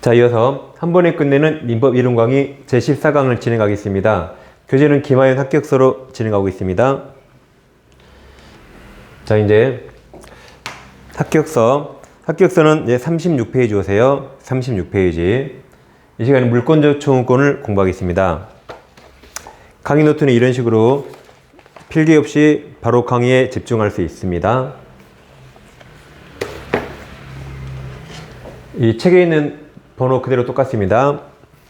자, 이어서 한 번에 끝내는 민법 이론 강의 제14강을 진행하겠습니다. 교재는 김하연 합격서로 진행하고 있습니다. 자, 이제 합격서는 이제 36페이지 오세요. 36페이지. 이 시간에 물권적 청구권을 공부하겠습니다. 강의 노트는 이런 식으로 필기 없이 바로 강의에 집중할 수 있습니다. 이 책에 있는 번호 그대로 똑같습니다.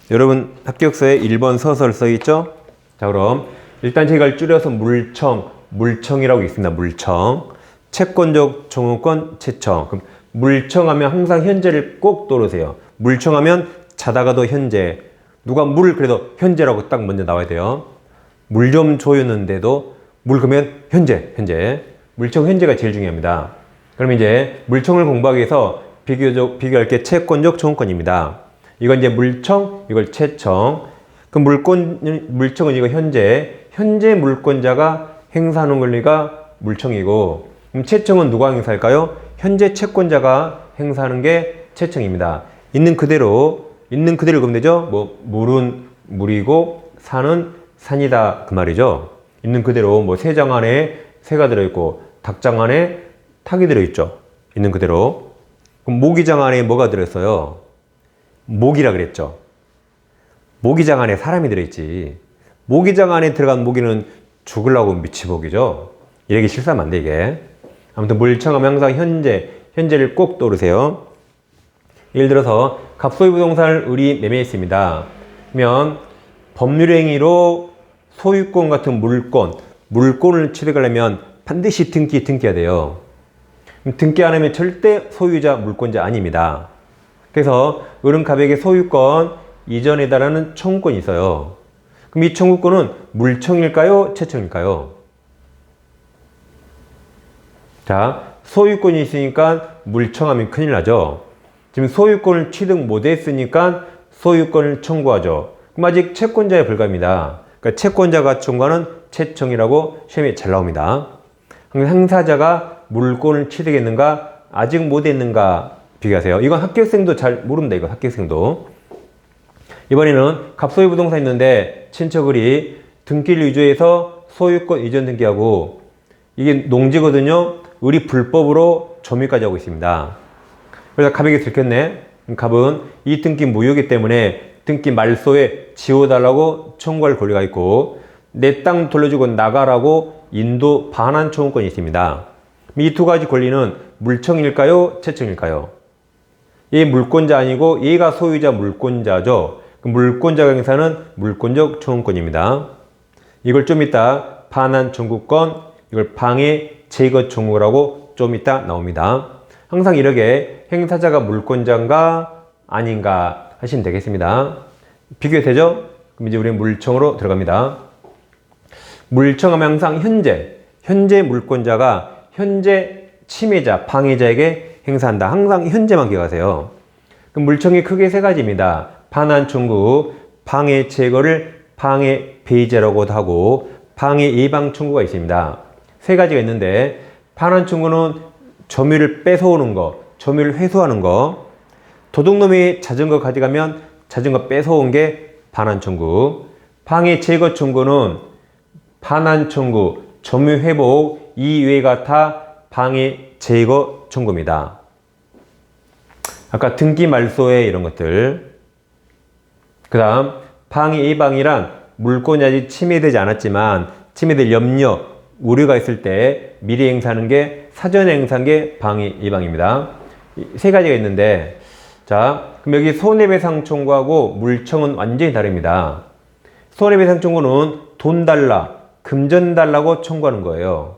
여러분 합격서에 1번 서설 써있죠? 자, 그럼 일단 제가 줄여서 물청이라고 있습니다. 물청. 채권적 청구권 채청. 그럼 물청하면 항상 현재를 꼭 떠오르세요. 물청하면 자다가도 현재. 누가 그래도 현재라고 딱 먼저 나와야 돼요. 물 좀 줘였는데도 그러면 현재. 물청 현재가 제일 중요합니다. 그럼 이제 물청을 공부하기 위해서 비교할 게 채권적 청구권입니다. 이건 이제 물청, 이걸 채청. 그럼 물청은 이거 현재 물권자가 행사하는 권리가 물청이고, 그럼 채청은 누가 행사할까요? 현재 채권자가 행사하는 게 채청입니다. 있는 그대로 그러면 되죠? 물은 물이고, 산은 산이다. 그 말이죠. 있는 그대로 새장 안에 새가 들어있고, 닭장 안에 닭이 들어있죠. 있는 그대로. 그럼 모기장 안에 뭐가 들어있어요? 모기라 그랬죠. 모기장 안에 사람이 들어있지. 모기장 안에 들어간 모기는 죽으려고 미치보기죠. 이러기 실수하면 안 돼, 이게. 아무튼 물청하면 항상 현재를 꼭 떠오르세요. 예를 들어서 갑소유 부동산을 의리매매했습니다. 그러면 법률 행위로 소유권 같은 물권을 취득하려면 반드시 등기해야 돼요. 등기 안 하면 절대 소유자, 물권자 아닙니다. 그래서 을은갑에게 소유권 이전에 달하는 청구권이 있어요. 그럼 이 청구권은 물청일까요? 채청일까요? 자, 소유권이 있으니까 물청하면 큰일 나죠. 지금 소유권을 취득 못했으니까 소유권을 청구하죠. 그럼 아직 채권자에 불과합니다. 그러니까 채권자가 청구하는 채청이라고 시험에 잘 나옵니다. 행사자가 물권을 취득했는가, 아직 못했는가 비교하세요. 이건 합격생도 잘 모릅니다. 이거 합격생도. 이번에는 갑소유 부동산 있는데 친척을이 등기를 위조해서 소유권 이전 등기하고, 이게 농지거든요. 을이 불법으로 점유까지 하고 있습니다. 그래서 갑에게 들켰네. 갑은 이 등기 무효이기 때문에 등기 말소에 지워달라고 청구할 권리가 있고, 내 땅 돌려주고 나가라고 인도 반환 청구권이 있습니다. 이 두 가지 권리는 물청일까요? 채청일까요? 얘 물권자 아니고 얘가 소유자 물권자죠. 물권자가 행사하는 물권적 청구권입니다. 이걸 좀 이따 반환 청구권, 이걸 방해 제거 청구라고 좀 이따 나옵니다. 항상 이렇게 행사자가 물권자인가 아닌가 하시면 되겠습니다. 비교되죠? 그럼 이제 우리는 물청으로 들어갑니다. 물청하면 항상 현재 물권자가 현재 침해자, 방해자에게 행사한다. 항상 현재만 기억하세요. 그럼 물청이 크게 세 가지입니다. 반환 청구, 방해 제거를 방해 배제라고도 하고, 방해 예방 청구가 있습니다. 세 가지가 있는데, 반환 청구는 점유를 뺏어오는 거, 점유를 회수하는 거. 도둑놈이 자전거 가져가면 자전거 뺏어온 게 반환 청구. 방해 제거 청구는 반환 청구, 점유 회복 이외가 다 방해 제거 청구입니다. 아까 등기 말소에 이런 것들. 그 다음 방해 예방이란 물권이 아직 침해되지 않았지만 침해될 염려, 우려가 있을 때 미리 행사하는 게, 사전에 행사한 게 방해 예방입니다. 세 가지가 있는데, 자, 그럼 여기 손해배상 청구하고 물청은 완전히 다릅니다. 손해배상 청구는 돈 달라, 금전 달라고 청구하는 거예요.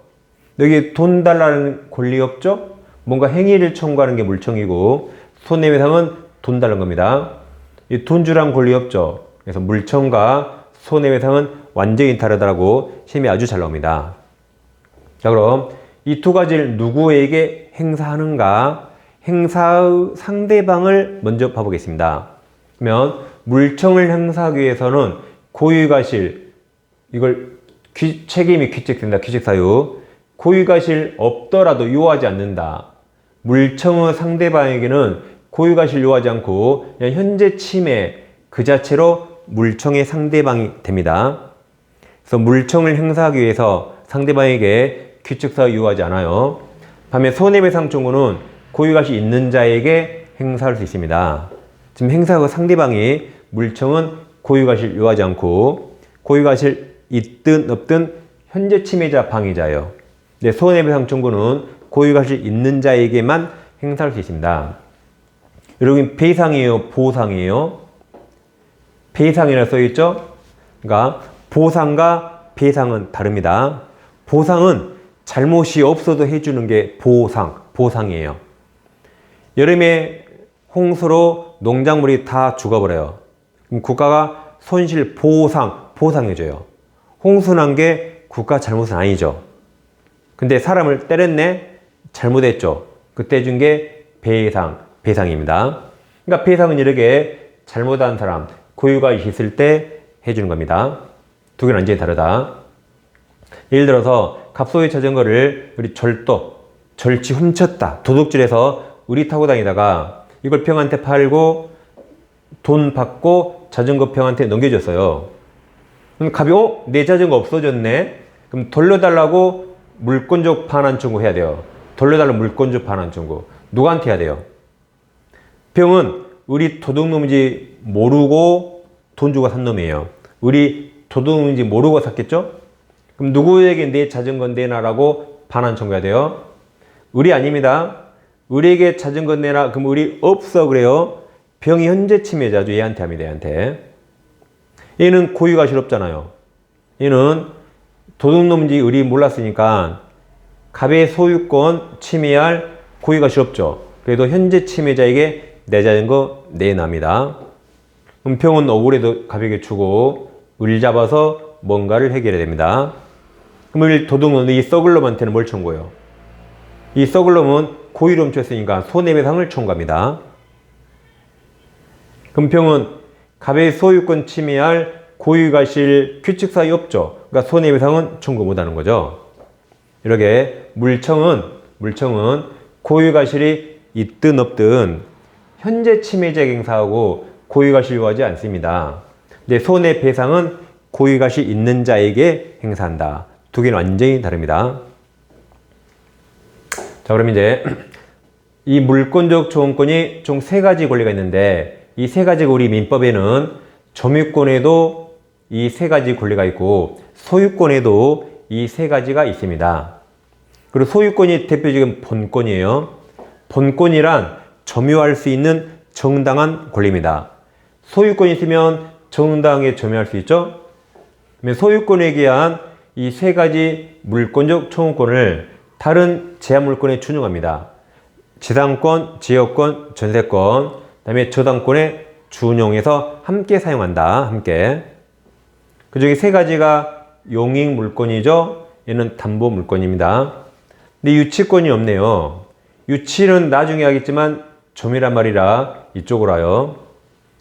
여기 돈 달라는 권리 없죠? 뭔가 행위를 청구하는 게 물청이고, 손해배상은 돈 달라는 겁니다. 이 돈 주란 권리 없죠? 그래서 물청과 손해배상은 완전히 다르다고 시험이 아주 잘 나옵니다. 자, 그럼 이 두 가지를 누구에게 행사하는가? 행사의 상대방을 먼저 봐보겠습니다. 그러면 물청을 행사하기 위해서는 고유가실, 이걸 책임이 귀책된다. 귀책사유. 고유가실 없더라도 요하지 않는다. 물청의 상대방에게는 고유가실 요하지 않고 그냥 현재 침해 그 자체로 물청의 상대방이 됩니다. 그래서 물청을 행사하기 위해서 상대방에게 규칙사유 요하지 않아요. 반면 손해배상 청구는 고유가실 있는 자에게 행사할 수 있습니다. 지금 행사하고 상대방이 물청은 고유가실 요하지 않고 고유가실 있든 없든 현재 침해자 방해자예요. 근데 손해배상 청구는 고유가실 있는 자에게만 행사할 수 있습니다. 여러분 배상이에요, 보상이에요? 배상이라 써있죠? 그러니까 보상과 배상은 다릅니다. 보상은 잘못이 없어도 해주는 게 보상이에요. 여름에 홍수로 농작물이 다 죽어버려요. 그럼 국가가 손실 보상해줘요. 홍수 난 게 국가 잘못은 아니죠. 근데 사람을 때렸네? 잘못했죠. 그때 준 게 배상입니다. 그러니까 배상은 이렇게 잘못한 사람, 고유가 있을 때 해주는 겁니다. 두 개는 완전히 다르다. 예를 들어서 갑소의 자전거를 우리 절치 훔쳤다. 도둑질해서 우리 타고 다니다가 이걸 병한테 팔고 돈 받고 자전거 병한테 넘겨줬어요. 그럼 갑이 내 자전거 없어졌네? 그럼 돌려달라고 물권적 반환 청구해야 돼요. 돌려달라고 물권적 반환 청구. 누구한테 해야 돼요? 병은 우리 도둑놈인지 모르고 돈 주고 산 놈이에요. 우리 도둑놈인지 모르고 샀겠죠? 그럼 누구에게 내 자전거 내놔라고 반환 청구해야 돼요? 우리 아닙니다. 우리에게 자전거 내놔. 그럼 우리 없어 그래요. 병이 현재 침해자죠. 얘한테 합니다. 얘한테. 얘는 고유가실 없잖아요. 얘는 도둑놈인지 우리 몰랐으니까 갑의 소유권 침해할 고유가실 없죠. 그래도 현재 침해자에게 내 자전거 내놔입니다. 그럼 병은 억울해도 갑에게 주고 을 잡아서 뭔가를 해결해야 됩니다. 그럼 도둑놈은 이 썩을 놈한테는 뭘 청구해요? 이 썩을 놈은 고의로 훔쳤으니까 손해배상을 청구합니다. 그럼 병은 갑의 소유권 침해할 고유가실 규칙사유 없죠. 그러니까 손해배상은 청구 못하는 거죠. 이렇게 물청은 고유가실이 있든 없든 현재 침해자에게 행사하고 고유가실 요하지 않습니다. 근데 손해배상은 고유가실 있는 자에게 행사한다. 두 개는 완전히 다릅니다. 자, 그럼 이제 이 물권적 조언권이 총 3가지 권리가 있는데 이 3가지가 우리 민법에는 점유권에도 이 3가지 권리가 있고 소유권에도 이 3가지가 있습니다. 그리고 소유권이 대표적인 본권이에요. 본권이란 점유할 수 있는 정당한 권리입니다. 소유권이 있으면 정당하게 점유할 수 있죠. 소유권에 기한 이 3가지 물권적 청구권을 다른 제한물권에 준용합니다. 지상권, 지역권, 전세권, 그 다음에 저당권에 준용해서 함께 사용한다. 함께. 그 중에 3가지가 용익물권이죠. 얘는 담보물권입니다. 근데 유치권이 없네요. 유치는 나중에 하겠지만 점유란 말이라 이쪽으로 와요.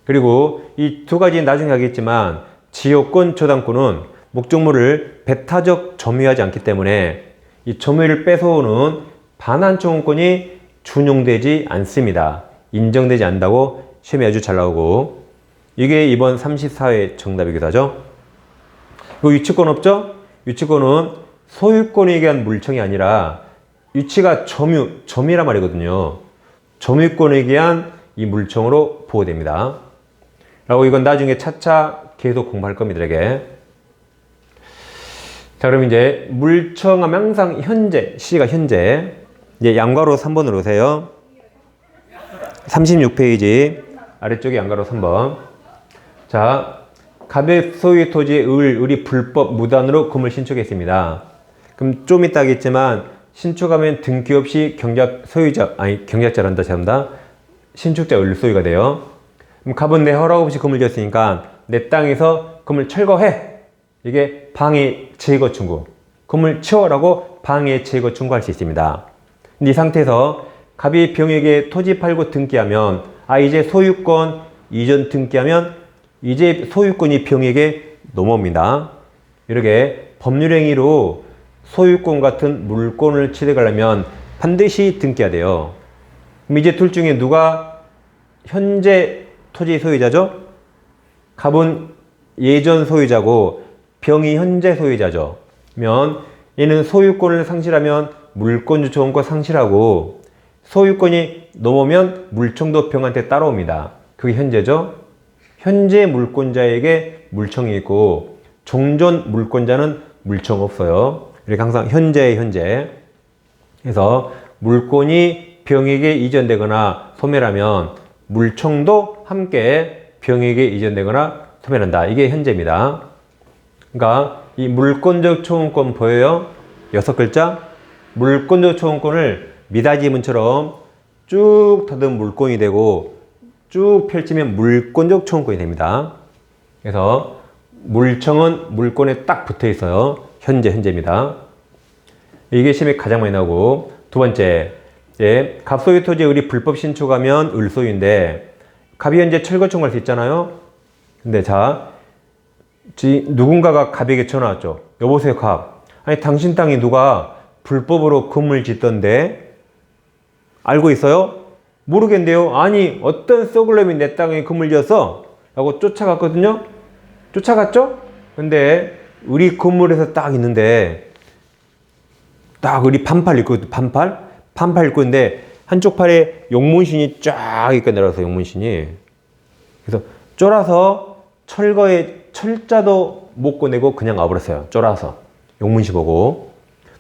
그리고 이 2가지는 나중에 하겠지만 지역권, 저당권은 목적물을 배타적 점유하지 않기 때문에 이 점유를 뺏어오는 반환청구권이 준용되지 않습니다. 인정되지 않는다고 시험에 아주 잘 나오고 이게 이번 34회 정답이기도 하죠. 그 유치권 없죠? 유치권은 소유권에 의한 물청이 아니라 유치가 점유란 말이거든요. 점유권에 의한 이 물청으로 보호됩니다. 라고 이건 나중에 차차 계속 공부할 겁니다. 이게. 자, 그럼 이제 물청하면 항상 현재, C가 현재. 이제 양가로 3번으로 오세요. 36페이지 아래쪽에 양가로 3번. 자, 갑의 소유 토지의 을이 불법 무단으로 금을 신축했습니다. 그럼 좀 이따 하겠지만 신축하면 등기 없이 경작자란다. 죄송합니다. 신축자 을 소유가 돼요. 그럼 갑은 내 허락 없이 금을 지었으니까 내 땅에서 금을 철거해. 이게 방해 제거 청구. 금을 치워라고 방해 제거 청구할 수 있습니다. 근데 이 상태에서 갑이 병에게 토지 팔고 등기하면 이제 소유권 이전 등기하면 이제 소유권이 병에게 넘어옵니다. 이렇게 법률행위로 소유권 같은 물권을 취득하려면 반드시 등기해야 돼요. 그럼 이제 둘 중에 누가 현재 토지 소유자죠. 갑은 예전 소유자고 병이 현재 소유자죠. 면 얘는 소유권을 상실하면 물권주 초원권 상실하고 소유권이 넘으면 물청도 병한테 따라옵니다. 그게 현재죠. 현재 물권자에게 물청이 있고 종전 물권자는 물청 없어요. 이렇게 항상 현재. 그래서 물권이 병에게 이전되거나 소멸하면 물청도 함께 병에게 이전되거나 소멸한다. 이게 현재입니다. 그러니까 이 물권적 초원권 보여요? 6글자? 물권적 초원권을 미닫이문처럼 쭉 닫은 물권이 되고 쭉 펼치면 물권적 초원권이 됩니다. 그래서 물청은 물권에 딱 붙어 있어요. 현재입니다. 이게 시험에 가장 많이 나오고, 두 번째, 갑소유 토지에 을이 불법 신축하면 을소유인데 갑이 현재 철거 청구할 수 있잖아요. 근데 자, 누군가가 갑에게 전화 왔죠. 여보세요, 갑. 아니, 당신 땅에 누가 불법으로 건물 짓던데 알고 있어요? 모르겠는데요. 아니, 어떤 썩을 놈이 내 땅에 건물 지었어? 라고 쫓아갔거든요. 쫓아갔죠? 근데 우리 건물에서 딱 있는데 딱 우리 반팔 입고 입고 있는데 한쪽 팔에 용문신이 쫙 이렇게 내려와서 용문신이, 그래서 쫄아서 철거에 철자도 못 꺼내고 그냥 와버렸어요. 쫄아서 용문신 보고.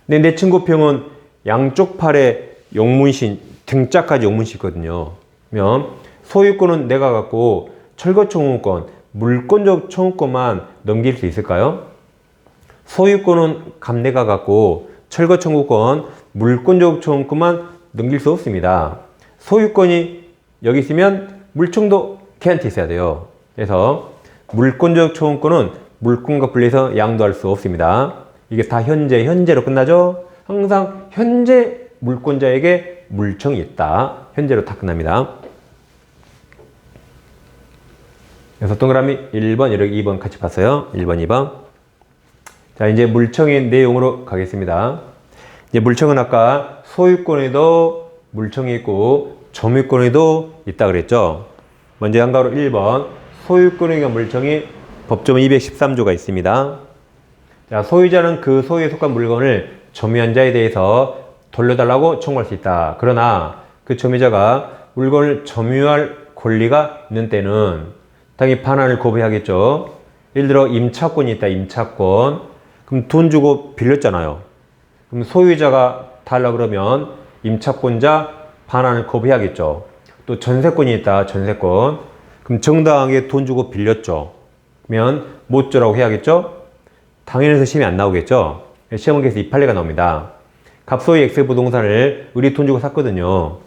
근데 내 친구 병은 양쪽 팔에 용문신, 등짝까지 용문신 있거든요. 그러면 소유권은 내가 갖고 철거 청구권, 물권적 청구권만 넘길 수 있을까요? 소유권은 갑내가 갖고 철거 청구권, 물권적 청구권만 넘길 수 없습니다. 소유권이 여기 있으면 물청도 걔한테 있어야 돼요. 그래서 물권적 청구권은 물권과 분리해서 양도할 수 없습니다. 이게 다 현재로 끝나죠? 항상 현재 물권자에게 물청이 있다. 현재로 다 끝납니다. 그래서 동그라미 1번, 이렇게 2번 같이 봤어요. 1번, 2번. 자, 이제 물청의 내용으로 가겠습니다. 이제 물청은 아까 소유권에도 물청이 있고 점유권에도 있다 그랬죠. 먼저 한가로 1번, 소유권의 물청이 법조문 213조가 있습니다. 자, 소유자는 그 소유에 속한 물건을 점유한 자에 대해서 돌려달라고 청구할 수 있다. 그러나 그 점유자가 물건을 점유할 권리가 있는 때는 당연히 반환을 거부해야겠죠. 예를 들어 임차권이 있다. 임차권. 그럼 돈 주고 빌렸잖아요. 그럼 소유자가 달라고 그러면 임차권자 반환을 거부해야겠죠. 또 전세권이 있다. 전세권. 그럼 정당하게 돈 주고 빌렸죠. 그러면 못 줘라고 해야겠죠. 당연해서 시험이 안 나오겠죠. 시험원에서 이 판례가 나옵니다. 갑소유 X 부동산을 을이 돈 주고 샀거든요.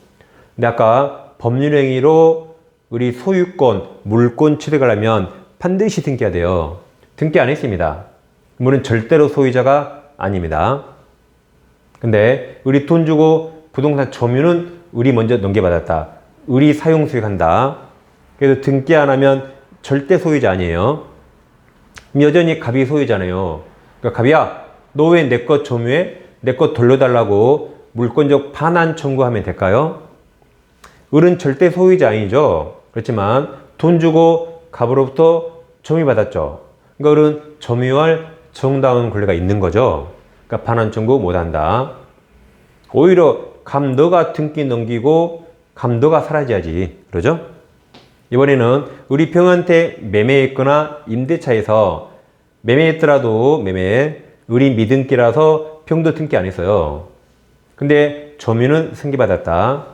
근데 아까 법률행위로 우리 소유권, 물권 취득을 하면 반드시 등기해야 돼요. 등기 안 했습니다. 물은 절대로 소유자가 아닙니다. 근데 우리 돈 주고 부동산 점유는 을이 먼저 넘겨받았다. 을이 사용 수익한다. 그래서 등기 안 하면 절대 소유자 아니에요. 여전히 갑이 소유자네요. 그러니까 갑이야, 너 왜 내 것 점유해? 내 것 돌려달라고 물권적 반환 청구하면 될까요? 을은 절대 소유자 아니죠. 그렇지만 돈 주고 갑으로부터 점유받았죠. 그러니까 을은 점유할 정당한 권리가 있는 거죠. 그러니까 반환 청구 못한다. 오히려 갑 너가 등기 넘기고 갑 너가 사라져야지. 그러죠? 이번에는 우리 병한테 매매했거나 임대차에서 매매했더라도 을이 미등기라서 병도 등기 안 했어요. 근데 점유는 승계받았다.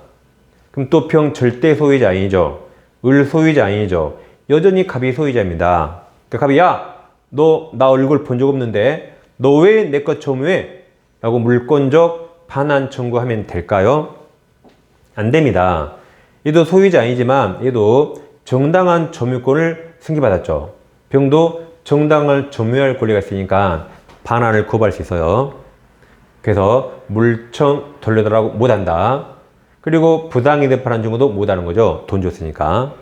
그럼 또 병 절대 소유자 아니죠. 을 소유자 아니죠. 여전히 갑이 소유자입니다. 그러니까 갑이 야, 너 나 얼굴 본 적 없는데 너 왜 내 것 점유해? 라고 물권적 반환 청구하면 될까요? 안 됩니다. 얘도 소유자 아니지만 얘도 정당한 점유권을 승계받았죠. 병도 정당을 점유할 권리가 있으니까 반환을 거부할 수 있어요. 그래서 물청 돌려달라고 못한다. 그리고 부당이득 반환 청구도 못하는 거죠. 돈 줬으니까.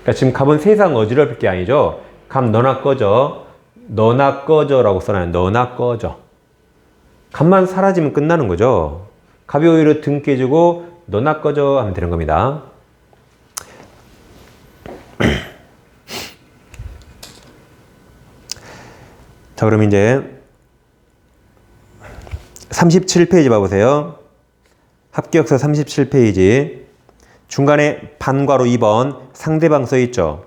그러니까 지금 갑은 세상 어지럽힐 게 아니죠. 갑 너나 꺼져. 너나 꺼져라고 써놔요. 너나 꺼져. 갑만 사라지면 끝나는 거죠. 갑이 오히려 등기해주고 너나 꺼져 하면 되는 겁니다. 자, 그럼 이제 37페이지 봐보세요. 합격서 37페이지. 중간에 반괄호 2번 상대방 써있죠.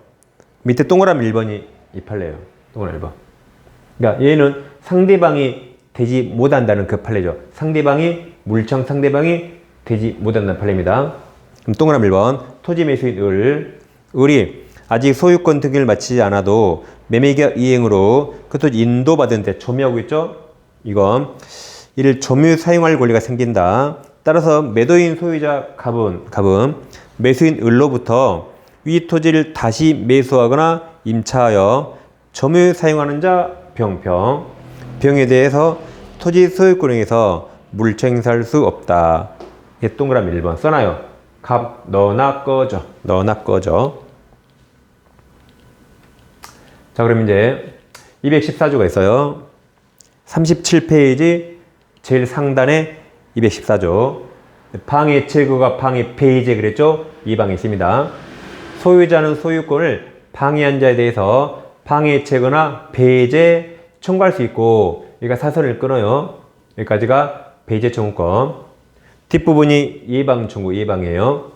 밑에 동그라미 1번이 이 판례예요. 동그라미 1번. 그러니까 얘는 상대방이 되지 못한다는 그 판례죠. 물청 상대방이 되지 못한다는 판례입니다. 그럼 동그라미 1번. 토지 매수인 을이 아직 소유권 등기를 마치지 않아도 매매계약 이행으로 그 토지 인도받은 데 점유하고 있죠. 이건 이를 점유 사용할 권리가 생긴다. 따라서 매도인 소유자 갑은 매수인 을로부터 위 토지를 다시 매수하거나 임차하여 점유 사용하는 자 병에 대해서 토지 소유권에서 물청 행사할 수 없다. 이게 동그라미 1번 써놔요. 갑 너나 꺼져. 자, 그럼 이제 214조가 있어요. 37페이지 제일 상단에 214조. 방해 제거가 방해 폐이제 그랬죠? 이 방에 있습니다. 소유자는 소유권을 방해한 자에 대해서 방해 제거나 배제 청구할 수 있고, 여기가 사선을 끊어요. 여기까지가 배제 청구권. 뒷부분이 예방 청구 예방이에요.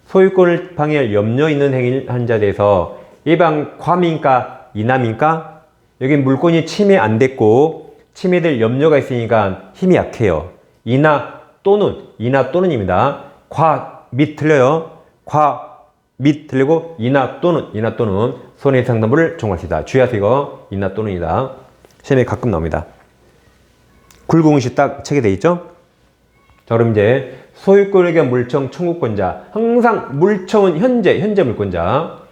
소유권을 방해할 염려 있는 행위를 한 자에 대해서 예방 과미인가 이남인가? 여기 물권이 침해 안 됐고 침해될 염려가 있으니까 힘이 약해요. 이나 또는입니다. 과 및 틀려요. 과 및 틀리고 이나 또는 손해상담부를 청구할 수 있다. 주의하세요. 이거 이나 또는이다. 시험에 가끔 나옵니다. 굴공시 딱 체계되어 있죠? 자, 그럼 이제 소유권에 대한 물청 청구권자. 항상 물청은 현재 물권자.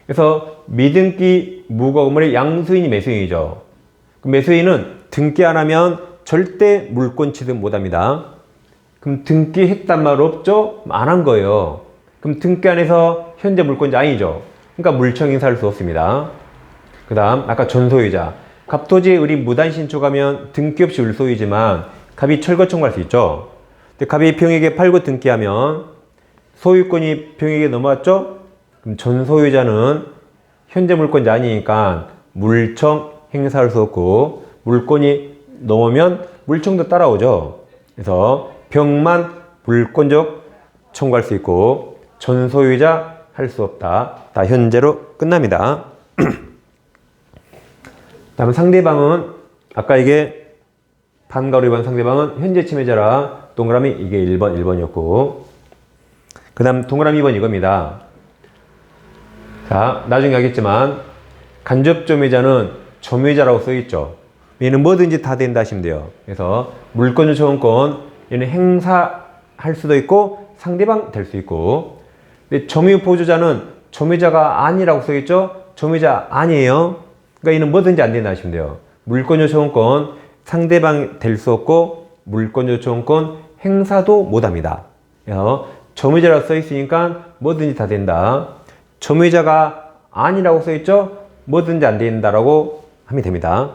그래서 미등기 무거건물의 양수인이 매수인이죠. 그 매수인은 등기 안 하면 절대 물권 취득 못 합니다. 그럼 등기했단 말 없죠? 안 한 거예요. 그럼 등기 안 해서 현재 물권자 아니죠. 그러니까 물청 행사할 수 없습니다. 그 다음 아까 전소유자. 갑토지에 을이 무단 신축하면 등기 없이 을소유지만 갑이 철거 청구할 수 있죠. 근데 갑이 병에게 팔고 등기하면 소유권이 병에게 넘어왔죠? 그럼 전소유자는 현재 물권자 아니니까 물청 행사할 수 없고, 물권이 넘으면 물청도 따라오죠. 그래서 병만 물권적 청구할 수 있고 전소유자 할 수 없다. 다 현재로 끝납니다. 다음 상대방은 아까 이게 반가로 위반 상대방은 현재 침해자라 동그라미 이게 1번이었고, 그 다음 동그라미 2번 이겁니다. 자, 나중에 하겠지만 간접 점유자는 점유자라고 써있죠. 얘는 뭐든지 다 된다 하시면 돼요. 그래서 물권 요청권 얘는 행사할 수도 있고 상대방 될 수 있고, 근데 점유 보조자는 점유자가 아니라고 써있죠. 점유자 아니에요. 그러니까 얘는 뭐든지 안 된다 하시면 돼요. 물권 요청권 상대방 될 수 없고 물권 요청권 행사도 못합니다. 그래서 점유자라고 써있으니까 뭐든지 다 된다. 점유자가 아니라고 써있죠? 뭐든지 안 된다라고 하면 됩니다.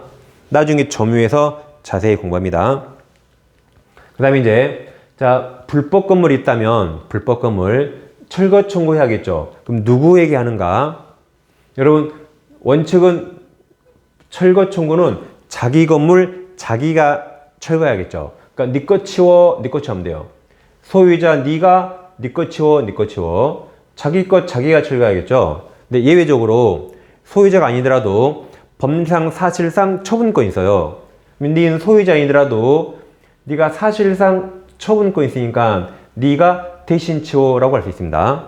나중에 점유해서 자세히 공부합니다. 그 다음에 이제, 자, 불법 건물이 있다면, 불법 건물, 철거 청구해야겠죠? 그럼 누구에게 하는가? 여러분, 원칙은 철거 청구는 자기 건물, 자기가 철거해야겠죠? 그러니까 네 거 치워, 네 거 치우면 돼요. 소유자, 네가 네 거 치워, 네 거 치워. 자기 것 자기가 철거해야겠죠. 근데 예외적으로 소유자가 아니더라도 법상 사실상 처분권이 있어요. 네는 소유자 아니더라도 네가 사실상 처분권이 있으니까 네가 대신 치워라고 할 수 있습니다.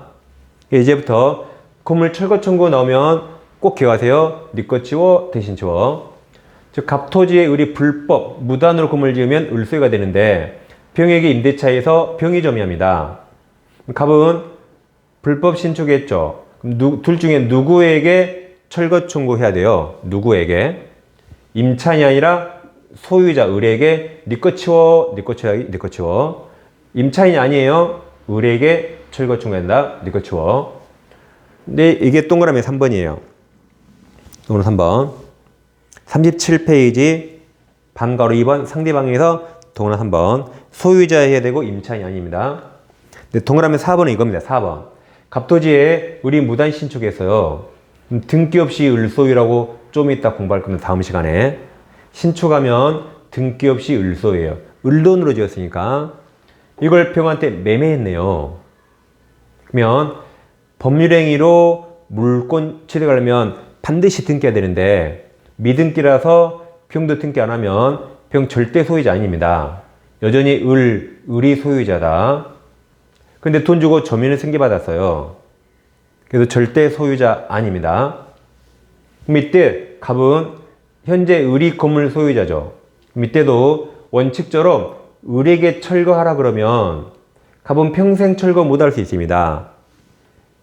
이제부터 건물 철거 청구 나오면 꼭 기억하세요. 네 거 치워, 대신 치워. 즉 갑토지에 을이 불법 무단으로 건물 지으면 을소유가 되는데 병에게 임대차에서 병이 점유합니다. 갑은 불법 신축했죠. 그럼 둘 중에 누구에게 철거 청구해야 돼요? 누구에게? 임차인이 아니라 소유자 을에게 네 거 치워, 네 거 치워, 네 거 치워. 임차인이 아니에요. 을에게 철거 청구한다. 네 거 치워. 근데 이게 동그라미 3번이에요. 동그라미 3번. 37페이지 반가로 2번 상대방에서 동그라미 3번. 소유자 해야 되고 임차인이 아닙니다. 근데 동그라미 4번은 이겁니다. 4번. 갑토지에 을이 무단 신축했어요. 등기 없이 을소유라고 좀 이따 공부할 겁니다. 다음 시간에. 신축하면 등기 없이 을소예요. 을돈으로 지었으니까 이걸 병한테 매매했네요. 그러면 법률행위로 물권 취득하려면 반드시 등기해야 되는데 미등기라서 병도 등기 안 하면 병 절대 소유자 아닙니다. 여전히 을이 소유자다. 근데 돈 주고 점유는 승계받았어요. 그래서 절대 소유자 아닙니다. 그럼 이때 갑은 현재 을이 건물 소유자죠. 그럼 이때도 원칙처럼 을에게 철거하라 그러면 갑은 평생 철거 못할 수 있습니다.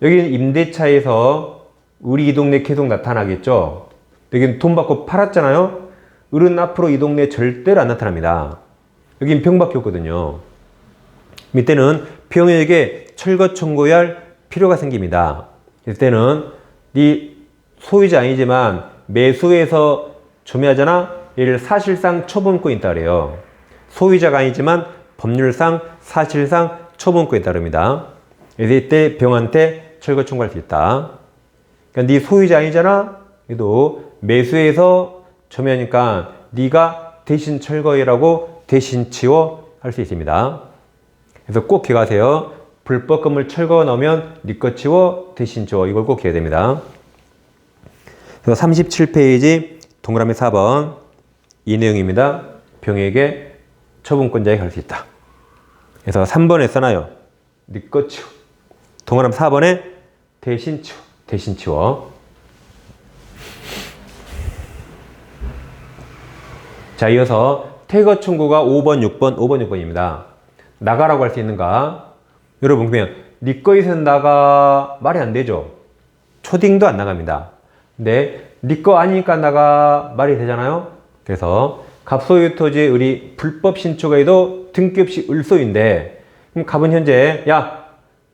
여기는 임대차에서 을이 이 동네 계속 나타나겠죠. 여기는 돈 받고 팔았잖아요. 을은 앞으로 이 동네 절대로 안 나타납니다. 여긴 병밖에 없거든요. 이때는 병에게 철거 청구할 필요가 생깁니다. 이때는 네 소유자 아니지만 매수해서 점유하잖아. 얘를 사실상 처분권이 있다 그래요. 소유자가 아니지만 법률상 사실상 처분권이 따릅니다. 그래서 이때 병한테 철거 청구할 수 있다. 그러니까 네 소유자 아니잖아. 그래도 매수해서 점유하니까 네가 대신 철거해라고 대신 치워 할 수 있습니다. 그래서 꼭 기억하세요. 불법 건물 철거 넣으면 네 거 치워 대신 치워 이걸 꼭 기억해야 됩니다. 그래서 37페이지 동그라미 4번 이 내용입니다. 병에게 처분권자에게 갈 수 있다. 그래서 3번에 써놔요. 네 거 치워. 동그라미 4번에 대신 치워. 대신 치워. 자, 이어서 퇴거 청구가 5번, 6번입니다. 나가라고 할 수 있는가? 여러분, 그러면 네 거에서 나가 말이 안 되죠? 초딩도 안 나갑니다. 근데 네 거 아니니까 나가 말이 되잖아요? 그래서 갑소유 토지의 을이 불법 신축에도 등기 없이 을소유인데 그럼 갑은 현재 야,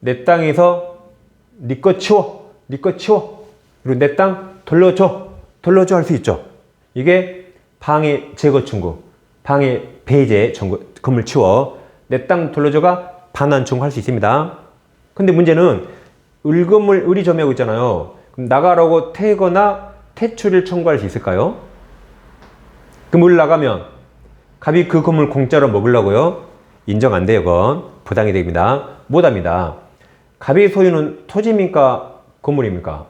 내 땅에서 네 거 치워. 네 거 치워. 그리고 내 땅 돌려줘. 돌려줘 할 수 있죠. 이게 방해 제거 청구, 방해 배제 청구, 건물 치워. 내 땅 돌려줘가 반환 청구할 수 있습니다. 근데 문제는 을건물 을이 점유하고 있잖아요. 그럼 나가라고 태거나 퇴출을 청구할 수 있을까요? 그럼 을 나가면 갑이 그 건물 공짜로 먹으려고요? 인정 안 돼요. 그건 부당이 됩니다. 못합니다. 갑의 소유는 토지입니까? 건물입니까?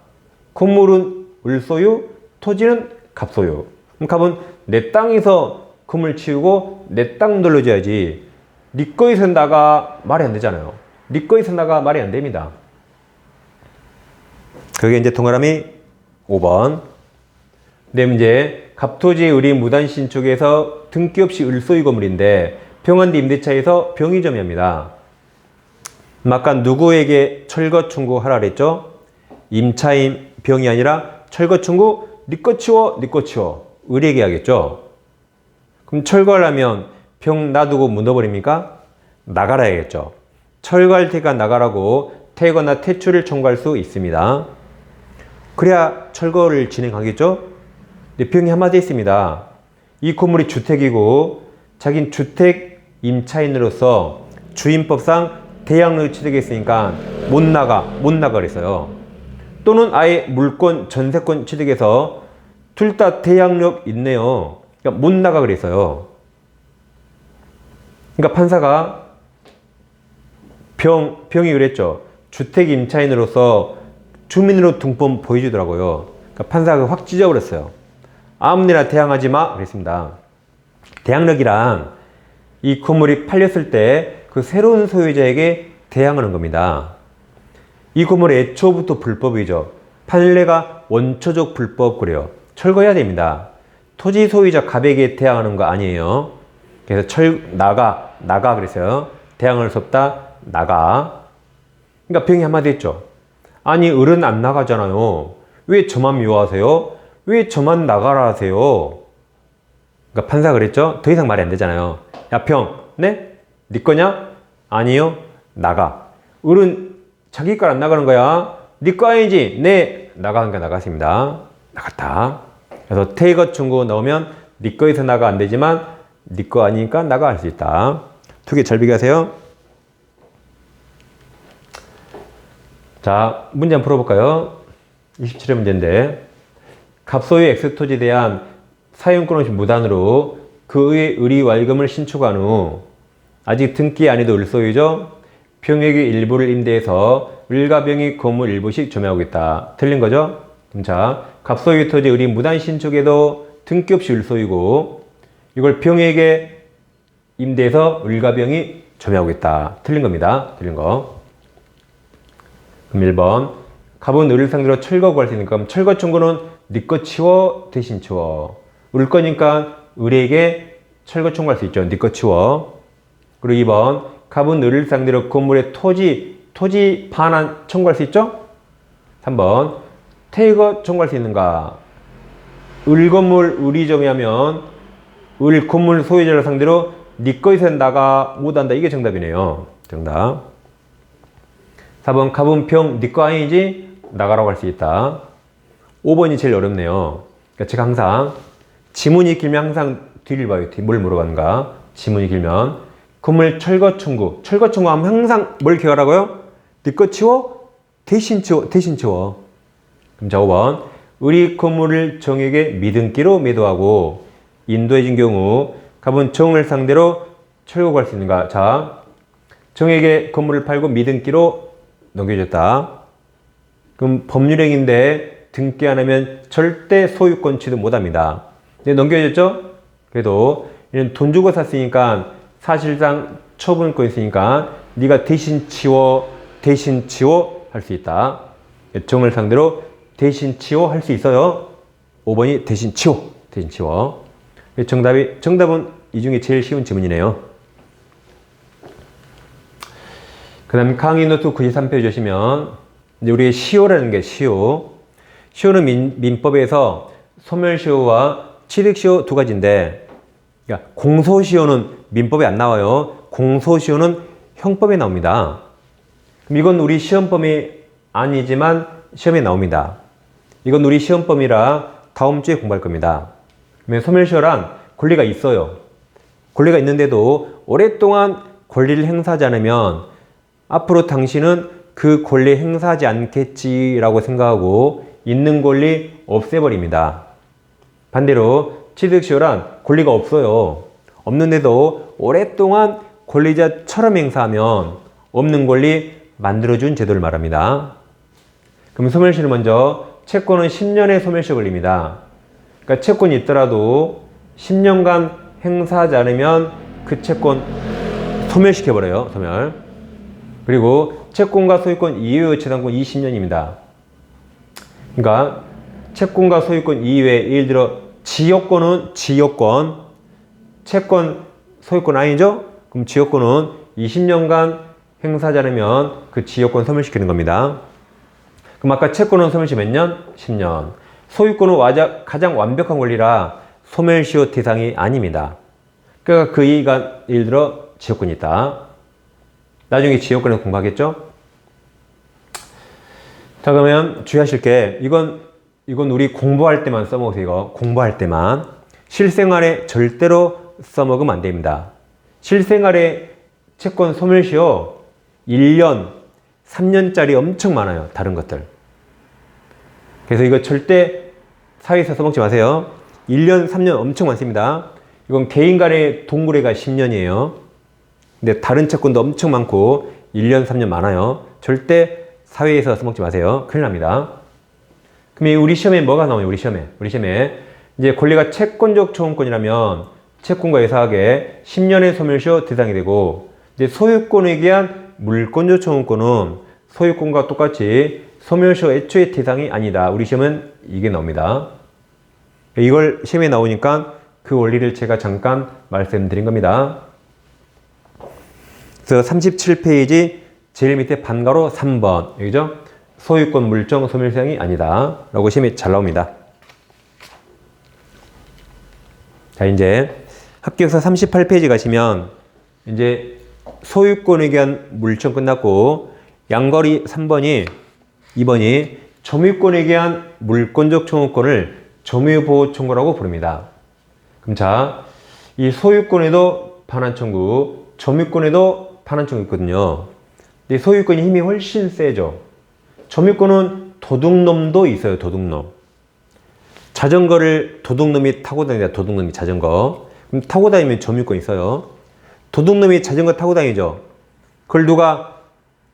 건물은 을 소유, 토지는 갑 소유. 그럼 갑은 내 땅에서 건물 치우고 내 땅 돌려줘야지. 네 거에서 나가 말이 안 되잖아요. 네 거에서 나가 말이 안 됩니다. 그게 이제 동그라미 5번. 네, 문제. 갑토지의 을이 무단 신축에서 등기 없이 을 소유 건물인데 병원대 임대차에서 병이 점유합니다. 아까 누구에게 철거 청구하라 그랬죠? 임차인 병이 아니라 철거 청구 네 거 치워, 네 거 치워. 을에게 하겠죠? 그럼 철거하려면 병 놔두고 묻어버립니까? 나가라 해야겠죠. 철거할 테니까 나가라고 퇴거나 퇴출을 청구할 수 있습니다. 그래야 철거를 진행하겠죠? 근데 병이 한마디 있습니다. 이 건물이 주택이고 자긴 주택 임차인으로서 주임법상 대양로 취득했으니까 못 나가 그랬어요. 또는 아예 물권, 전세권 취득해서 둘 다 대양력 있네요. 그러니까 못 나가 그랬어요. 그러니까 판사가 병이 그랬죠. 주택 임차인으로서 주민으로 등본 보여주더라고요. 그러니까 판사가 확 찢어버렸어요. 아무데나 대항하지 마 그랬습니다. 대항력이란 이 건물이 팔렸을 때 그 새로운 소유자에게 대항하는 겁니다. 이 건물이 애초부터 불법이죠. 판례가 원초적 불법 그래요. 철거해야 됩니다. 토지 소유자 갑에게 대항하는 거 아니에요. 그래서 나가 그랬어요. 대항할 수 없다. 나가. 그러니까 병이 한마디 했죠. 아니 을은 안 나가잖아요. 왜 저만 미워하세요? 왜 저만 나가라 하세요? 그러니까 판사가 그랬죠. 더 이상 말이 안 되잖아요. 야 병, 네? 네 거냐? 아니요. 나가. 을은 자기 거 안 나가는 거야. 네 거 아니지? 네. 나가니까 나갔습니다. 나갔다. 그래서 퇴거 청구 넣으면 네 거에서 나가 안 되지만 네 거 아니니까 나가 할 수 있다. 두 개 잘 비교하세요. 자, 문제 한번 풀어볼까요? 27회 문제인데 갑소유 X토지에 대한 사용권 없이 무단으로 그의 의리왈금을 신축한 후 아직 등기 안 해도 을소유죠. 병역의 일부를 임대해서 을과 병이 건물 일부씩 점유하고 있다. 틀린 거죠? 자, 갑소유 토지 의리 무단 신축에도 등기 없이 을소유고 이걸 병에게 임대해서 을과 병이 점유하고 있다. 틀린 겁니다. 틀린 거. 그럼 1번. 갑은 을을 상대로 철거 구할 수 있으니까 그럼 철거 청구는 네 거 치워 대신 치워. 을 거니까 을에게 철거 청구할 수 있죠. 네 거 치워. 그리고 2번. 갑은 을을 상대로 건물의 토지 반환 청구할 수 있죠? 3번. 퇴거 청구할 수 있는가? 을 건물 을이 점유하면 을 건물 소유자를 상대로 네 거에서 나가 못한다. 이게 정답이네요. 정답. 4번. 갑은 병 네 거 아니지? 나가라고 할 수 있다. 5번이 제일 어렵네요. 그러니까 제가 항상 지문이 길면 항상 뒤를 봐요. 뭘 물어봤는가? 지문이 길면 건물 철거 청구. 철거 청구하면 항상 뭘 기억하라고요? 네 거 치워? 대신 치워. 대신 치워. 그럼 자 5번. 을이 건물을 정에게 미등기로 매도하고 인도해진 경우 갑은 정을 상대로 철거 구할 수 있는가? 자, 정에게 건물을 팔고 미등기로 넘겨줬다. 그럼 법률행위인데 등기 안 하면 절대 소유권 취득 못합니다. 근데 넘겨줬죠? 그래도 얘는 돈 주고 샀으니까 사실상 처분권 있으니까 네가 대신 치워 할 수 있다. 정을 상대로 대신 치워 할 수 있어요. 5번이 대신 치워. 정답은 이 중에 제일 쉬운 지문이네요. 그 다음 강의 노트 93페이지 보시면 이제 우리의 시효라는 게 시효는 민법에서 소멸시효와 취득시효 두 가지인데 그러니까 공소시효는 민법에 안 나와요. 공소시효는 형법에 나옵니다. 그럼 이건 우리 시험범위 아니지만 시험에 나옵니다. 이건 우리 시험범위라 다음 주에 공부할 겁니다. 소멸시효란 권리가 있어요. 권리가 있는데도 오랫동안 권리를 행사하지 않으면 앞으로 당신은 그 권리 행사하지 않겠지라고 생각하고 있는 권리 없애버립니다. 반대로 취득시효란 권리가 없어요. 없는데도 오랫동안 권리자처럼 행사하면 없는 권리 만들어준 제도를 말합니다. 그럼 소멸시효는 먼저 채권은 10년의 소멸시효 걸립니다. 그러니까 채권이 있더라도 10년간 행사하지 않으면 그 채권 소멸시켜버려요. 소멸. 그리고 채권과 소유권 이외의 재산권 20년입니다. 그러니까 채권과 소유권 이외에 예를 들어 지역권은 채권 소유권 아니죠? 그럼 지역권은 20년간 행사하지 않으면 그 지역권 소멸시키는 겁니다. 그럼 아까 채권은 소멸시 몇 년? 10년. 소유권은 가장 완벽한 권리라 소멸시효 대상이 아닙니다. 그러니까 그 이가 예를 들어 지역권이 있다. 나중에 지역권에서 공부하겠죠? 자, 그러면 주의하실 게 이건 우리 공부할 때만 써먹으세요. 이거 공부할 때만. 실생활에 절대로 써먹으면 안 됩니다. 실생활에 채권 소멸시효 1년, 3년짜리 엄청 많아요. 다른 것들. 그래서 이거 절대 사회에서 써먹지 마세요. 1년, 3년 엄청 많습니다. 이건 개인 간의 동거래가 10년이에요. 근데 다른 채권도 엄청 많고 1년, 3년 많아요. 절대 사회에서 써먹지 마세요. 큰일 납니다. 그럼 우리 시험에 뭐가 나오냐? 우리 시험에 이제 권리가 채권적 초험권이라면 채권과 유사하게 10년의 소멸시효 대상이 되고 이제 소유권에 의한 물권적 초험권은 소유권과 똑같이 소멸시효 애초의 대상이 아니다. 우리 시험은 이게 나옵니다. 이걸 시험에 나오니까 그 원리를 제가 잠깐 말씀드린 겁니다. 그래서 37페이지 제일 밑에 반가로 3번 여기죠? 소유권 물정 소멸시효이 아니다 라고 시험에 잘 나옵니다. 자, 이제 학교에서 38페이지 가시면 이제 소유권에 의한 물정 끝났고 양거리 2번이 점유권에 의한 물권적 청구권을 점유보호 청구라고 부릅니다. 그럼 자, 이 소유권에도 반환 청구, 점유권에도 반환 청구 있거든요. 근데 소유권이 힘이 훨씬 세죠. 점유권은 도둑놈도 있어요. 도둑놈. 자전거를 도둑놈이 타고 다니다. 도둑놈이 자전거. 그럼 타고 다니면 점유권 있어요. 도둑놈이 자전거 타고 다니죠. 그걸 누가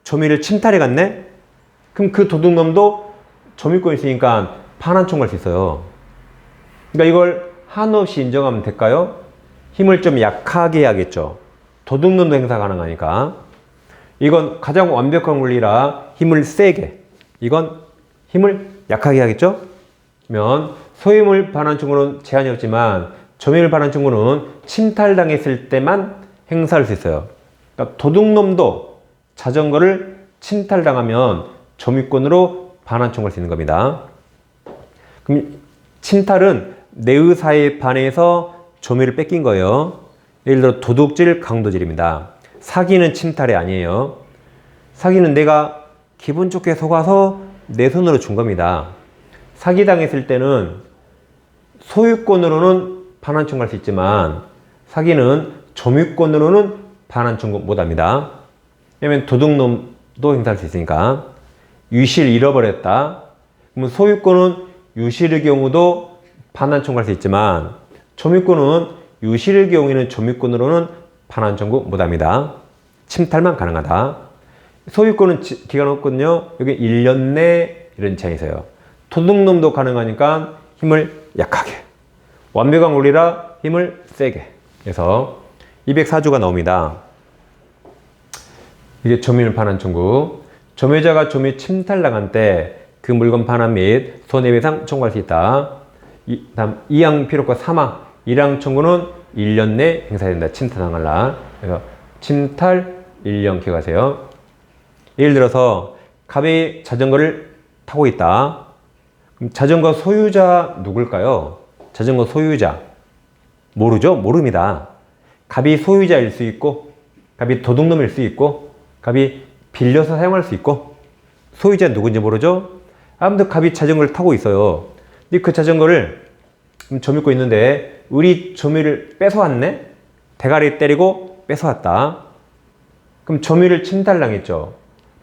점유를 침탈해 갔네? 그럼 그 도둑놈도 점유권 있으니까 반환 청구할 수 있어요. 그러니까 이걸 한없이 인정하면 될까요? 힘을 좀 약하게 해야겠죠. 도둑놈도 행사 가능하니까. 이건 가장 완벽한 원리라 힘을 세게. 이건 힘을 약하게 해야겠죠? 그러면 소유물 반환 청구는 제한이 없지만 점유물 반환 청구는 침탈당했을 때만 행사할 수 있어요. 그러니까 도둑놈도 자전거를 침탈당하면 점유권으로 반환 청구할 수 있는 겁니다. 그럼 침탈은 내 의사에 반해서 점유를 뺏긴 거예요. 예를 들어 도둑질, 강도질입니다. 사기는 침탈이 아니에요. 사기는 내가 기분 좋게 속아서 내 손으로 준 겁니다. 사기당했을 때는 소유권으로는 반환 청구할 수 있지만 사기는 점유권으로는 반환 청구 못합니다. 왜냐면 도둑놈도 행사할 수 있으니까. 유실 잃어버렸다. 그러면 소유권은 유실의 경우도 반환 청구할 수 있지만 점유권은 유실의 경우에는 점유권으로는 반환 청구 못합니다. 침탈만 가능하다. 소유권은 기간 없거든요. 여기 1년 내 이런 제한이 있어요. 도둑놈도 가능하니까 힘을 약하게. 완벽한 원리라 힘을 세게. 그래서 204조가 나옵니다. 이게 점유물 반환 청구. 점유자가 점유 침탈당한 때 그 물건 반환 및 손해배상 청구할 수 있다. 다음 2항 필요과 3항. 1항 청구는 1년 내 행사된다. 침탈당할 날. 그래서 침탈 1년 기억하세요. 예를 들어서 갑이 자전거를 타고 있다. 그럼 자전거 소유자 누굴까요? 자전거 소유자. 모르죠? 모릅니다. 갑이 소유자일 수 있고, 갑이 도둑놈일 수 있고, 갑이 빌려서 사용할 수 있고, 소유자 누군지 모르죠? 아무튼 갑이 자전거를 타고 있어요. 근데 그 자전거를 점유권 있는데 우리 점유를 뺏어왔네? 대가리 때리고 뺏어왔다. 그럼 점유를 침탈당했죠.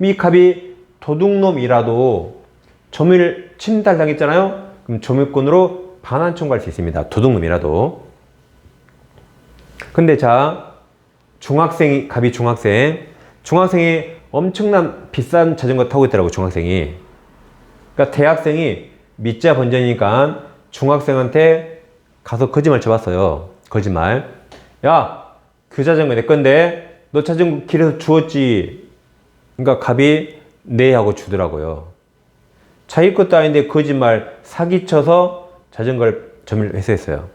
이 갑이 도둑놈이라도 점유를 침탈당했잖아요. 그럼 점유권으로 반환 청구할 수 있습니다. 도둑놈이라도. 근데 자, 갑이 중학생이 엄청난 비싼 자전거 타고 있더라고, 중학생이. 그러니까 대학생이 밑자 번전이니까 중학생한테 가서 거짓말 쳐봤어요. 거짓말. 야, 그 자전거 내 건데 너 자전거 길에서 주웠지. 그러니까 갑이 네 하고 주더라고요. 자기 것도 아닌데 거짓말 사기쳐서 자전거를 점유를 회수했어요.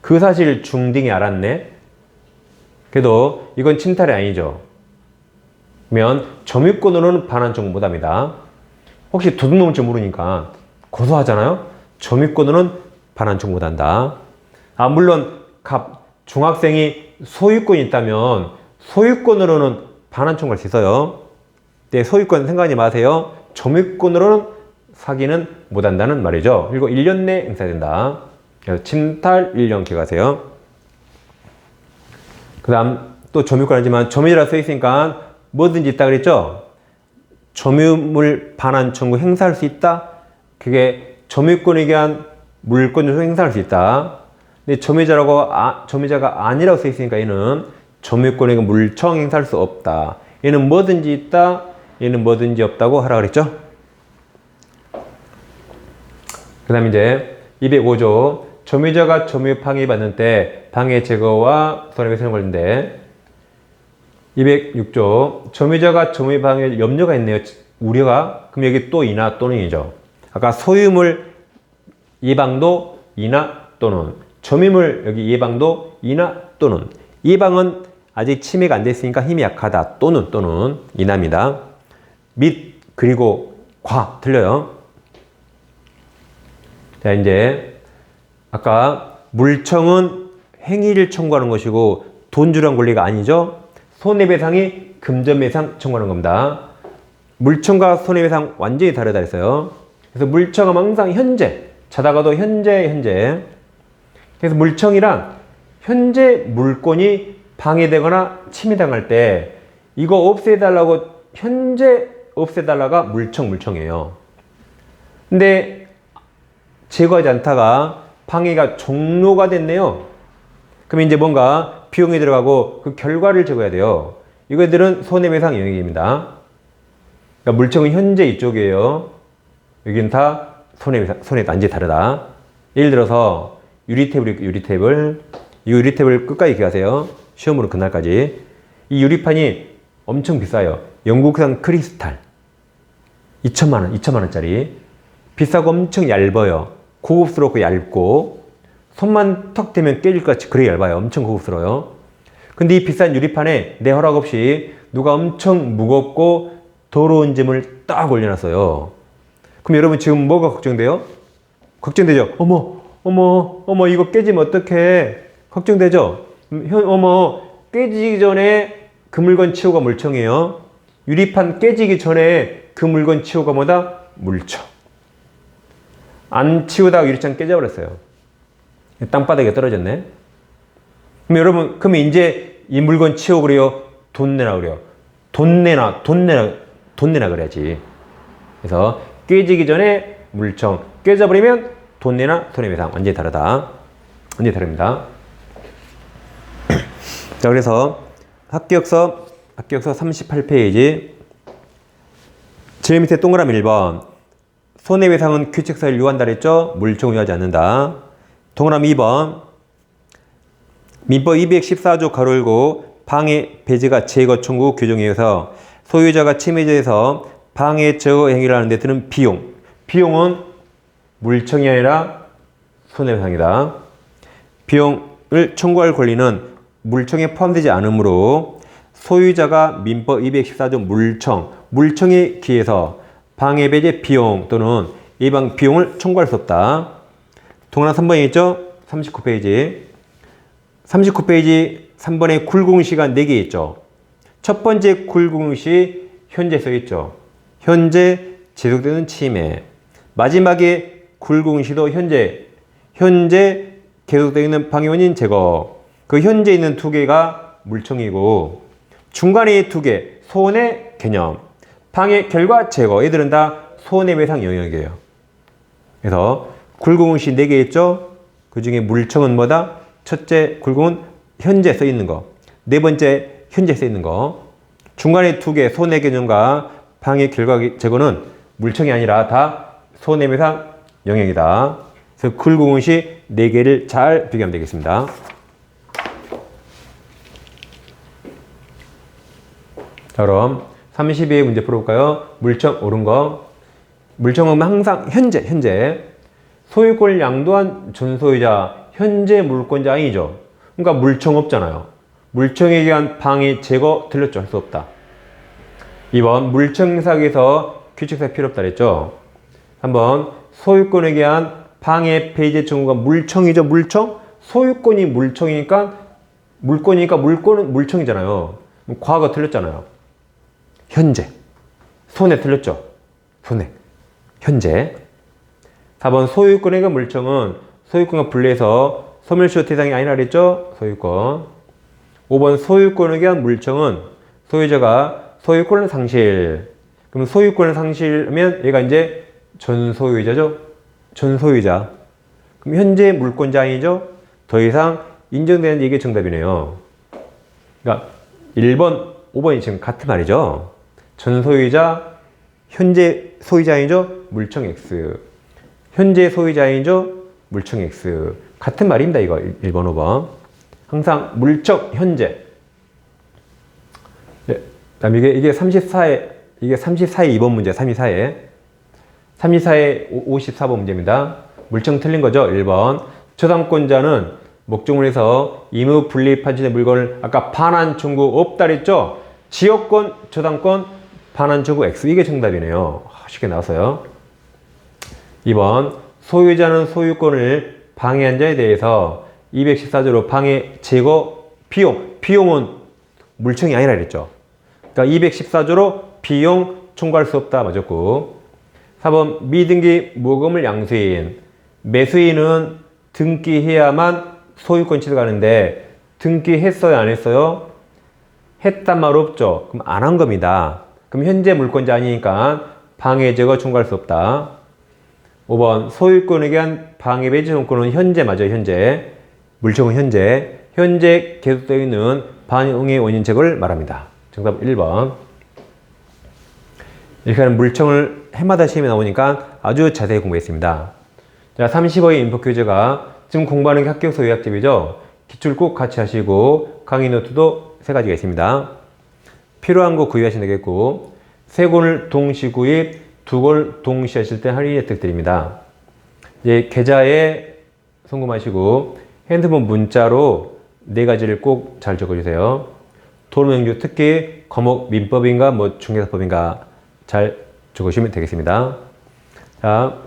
그 사실 중딩이 알았네. 그래도 이건 침탈이 아니죠. 그러면 점유권으로는 반환 청구 못합니다. 혹시 도둑놈일지 모르니까 고소하잖아요. 점유권으로는 반환 청구 못한다. 물론 중학생이 소유권이 있다면 소유권으로는 반환 청구할 수 있어요. 네, 소유권 생각하지 마세요. 점유권으로는 사기는 못한다는 말이죠. 그리고 1년 내에 행사된다. 그래서 침탈 1년 기억하세요. 그 다음 또 점유권 하지만 점유라 써있으니까 뭐든지 있다 그랬죠? 점유물 반환 청구 행사할 수 있다? 그게 점유권에 의한 물권을 행사할 수 있다. 근데 점유자가 아니라고 써있으니까 얘는 점유권에 의한 물청 행사할 수 없다. 얘는 뭐든지 있다, 얘는 뭐든지 없다고 하라 그랬죠? 그 다음 이제 205조. 점유자가 점유 방해 받는 때 방해 제거와 손해배상 관련돼. 206조. 점유자가 점유 방해 염려가 있네요. 우려가. 그럼 여기 또 이나 또는이죠. 아까 소유물 예방도 이나 또는. 점유물 여기 예방도 이나 또는. 예방은 아직 침해가 안 됐으니까 힘이 약하다. 또는 이나입니다. 및 그리고 틀려요. 자, 이제 아까 물청은 행위를 청구하는 것이고 돈 주란 권리가 아니죠. 손해배상이 금전배상 청구하는 겁니다. 물청과 손해배상 완전히 다르다 했어요. 그래서 물청은 항상 현재, 자다가도 현재. 그래서 물청이란 현재 물건이 방해되거나 침해당할 때 이거 없애달라고 현재 없애달라가 물청이에요. 근데 제거하지 않다가 방해가 종료가 됐네요. 그럼 이제 뭔가 비용이 들어가고 그 결과를 제거해야 돼요. 이거들은 손해배상 영역입니다. 그러니까 물청은 현재 이쪽이에요. 여기는 다 손해 완전히 다르다. 예를 들어서 유리탭을 이 유리탭을 끝까지 기억하세요. 시험으로 그날까지. 이 유리판이 엄청 비싸요. 영국산 크리스탈 2천만 원짜리. 비싸고 엄청 얇아요. 고급스럽고 얇고 손만 턱 대면 깨질 것 같이 그래 얇아요. 엄청 고급스러워요. 근데 이 비싼 유리판에 내 허락 없이 누가 엄청 무겁고 더러운 짐을 딱 올려놨어요. 그럼 여러분 지금 뭐가 걱정돼요? 걱정되죠? 어머 이거 깨지면 어떡해? 걱정되죠? 어머 깨지기 전에 그 물건 치우가 물청이에요. 유리판 깨지기 전에 그 물건 치우가 뭐다? 물청. 안 치우다가 유리창 깨져버렸어요. 땅바닥에 떨어졌네. 그럼 여러분, 그러면 이제 이 물건 치우고 그래요? 돈 내나 그래요? 돈 내나 그래야지. 그래서 깨지기 전에 물청, 깨져버리면 돈 내나 손해배상. 완전히 다르다. 완전히 다릅니다. 자, 그래서 합격서 38페이지. 제일 밑에 동그라미 1번. 손해배상은 규칙사를 요한다 그랬죠? 물청을 요하지 않는다. 동그라미 2번. 민법 214조 가로 열고 방해, 배제가 제거 청구 규정에 의해서 소유자가 침해자에서 방해, 제거 행위를 하는 데 드는 비용. 비용은 물청이 아니라 손해배상이다. 비용을 청구할 권리는 물청에 포함되지 않으므로 소유자가 민법 214조 물청에 기해서 방해, 배제, 비용 또는 예방 비용을 청구할 수 없다. 동그라미 3번에 있죠? 39페이지. 39페이지 3번에 굴궁시가 4개 있죠. 첫 번째 굴궁시 현재 써있죠. 현재 지속되는 침해. 마지막에 굴궁시도 현재 계속되어 있는 방해 원인 제거. 그 현재 있는 2개가 물청이고 중간에 2개 손해 개념. 방해 결과 제거. 얘들은 다 손해배상 영역이에요. 그래서 굴궁시 4개 있죠. 그 중에 물청은 뭐다? 첫째 굴궁은 현재 써 있는 거. 네 번째 현재 써 있는 거. 중간에 2개 손해 개념과 방해 결과 제거는 물청이 아니라 다 손해배상 영역이다. 그래서 굴궁시 4개를 잘 비교하면 되겠습니다. 자, 그럼 32의 문제 풀어볼까요? 물청 옳은 거. 물청은 항상 현재 소유권을 양도한 전소유자 현재 물권자 아니죠. 그러니까 물청 없잖아요. 물청에 의한 방해 제거 틀렸죠. 할 수 없다. 2번 물청사기에서 규칙사 필요 없다 그랬죠. 3번 소유권에 의한 방해 폐제 청구가 물청이죠. 물청. 소유권이 물청이니까 물권은 물청이잖아요. 과거 틀렸잖아요. 현재. 손해 틀렸죠. 손해. 현재. 4번 소유권에 의한 물청은 소유권과 분리해서 소멸시효 대상이 아니라 그랬죠. 소유권. 5번 소유권에 의한 물청은 소유자가 소유권을 상실. 그럼 소유권을 상실하면 얘가 이제 전소유자죠. 전소유자. 그럼 현재 물권자 아니죠. 더 이상 인정되는 이게 정답이네요. 그러니까 1번, 5번이 지금 같은 말이죠. 전소유자, 현재 소유자이죠. 물청 X. 현재 소유자이죠. 물청 X. 같은 말입니다. 이거 1번, 5번. 항상 물청 현재. 네. 그다음 이게 34에 2번 문제. 34에 54번 문제입니다. 물청 틀린 거죠. 1번. 저당권자는 목적물에서 임의 분리 판정된 물건을 아까 반환 청구 없다 그랬죠. 지역권, 저당권, 반환 청구 X. 이게 정답이네요. 쉽게 나왔어요. 2번. 소유자는 소유권을 방해한 자에 대해서 214조로 방해 제거 비용은 물청이 아니라 그랬죠. 그러니까 214조로 비용 청구할 수 없다 맞았고. 4번 미등기 모금을 양수인. 매수인은 등기해야만 소유권 취득하는데 등기했어요 안 했어요? 했단 말 없죠. 그럼 안 한 겁니다. 그럼 현재 물권자 아니니까 방해 제거 청구할 수 없다. 5번 소유권에 대한 방해 배제 정권은 현재 맞아요. 현재. 물청은 현재. 현재 계속되어 있는 반응의 원인책을 말합니다. 정답 1번. 이렇게 하는 물청을 해마다 시험에 나오니까 아주 자세히 공부했습니다. 자, 35의 인포 퀴즈가 지금 공부하는 게 합격서 요약집이죠. 기출 꼭 같이 하시고 강의 노트도 3가지가 있습니다. 필요한 거 구입하시면 되겠고 3권을 동시 구입, 2권 동시 하실 때 할인 혜택 드립니다. 이제 계좌에 송금하시고 핸드폰 문자로 4가지를 꼭 잘 적어주세요. 토론명주 특히 과목 민법인가 중개사법인가 잘 적으시면 되겠습니다. 자,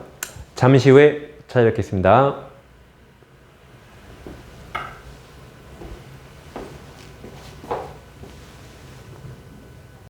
잠시 후에 찾아뵙겠습니다.